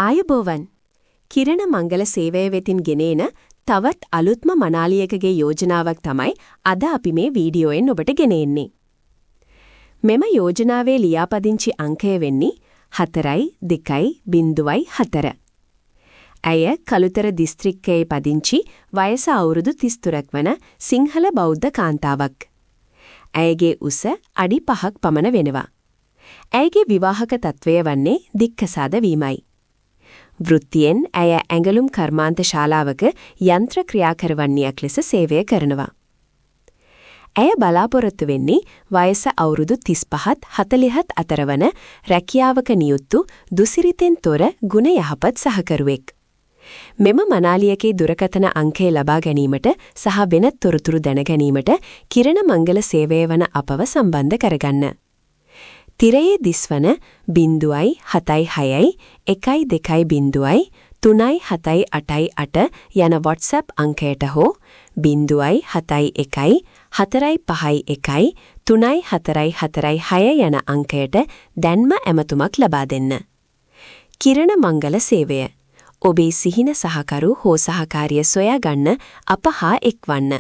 ආයුබෝවන් කිරණ මංගල සේවය වෙතින් ගෙනේන තවත් අලුත්ම මනාලියකගේ යෝජනාවක් තමයි අද අපි මේ වීඩියෝෙන් ඔබට ගෙනෙන්නේ. මෙම යෝජනාවේ ලියාපදිංචි අංකය වෙන්නේ 4.2.4. ඇය කළුතර දිස්ත්‍රික්කයේ පදිංචි වයස අවුරුදු 33ක් වන සිංහල බෞද්ධ කාන්තාවක්. ඇයගේ උස අඩි 5ක් පමණ වෙනවා. ඇයගේ විවාහක තත්වය වන්නේ දික්කසාද වීමයි. වෘත්තියෙන් ඇය ඇඟලුම් කර්මාන්ත ශාලාවක යන්ත්‍ර ක්‍රියාකරවන්නියක් ලෙස සේවය කරනවා. ඇය බලාපොරොත්තු වෙන්නේ වයස අවුරුදු 35-40 අතර වන රැකියාවක නියුත්තු දුසිරිතෙන් තොර ගුණ යහපත් සහකරුවෙක්. මෙම මනාලියකේ දුරකථන අංකය ලබා ගැනීමට සහ වෙනත් තොරතුරු දැන ගැනීමට කිරණ මංගල සේවය වන අපව සම්බන්ධ කරගන්න. තිරයේ දිස්වන 0.62.120.378 යන WhatsApp අංකයට හෝ 0.71-451-34446 යන අංකයට දැන්ම ඇමතුමක් ලබා දෙන්න. කිරණ මංගල සේවය ඔබේ සිහින සහකරු හෝ සහකාරිය සොයා ගන්න අප හා එක්වන්න.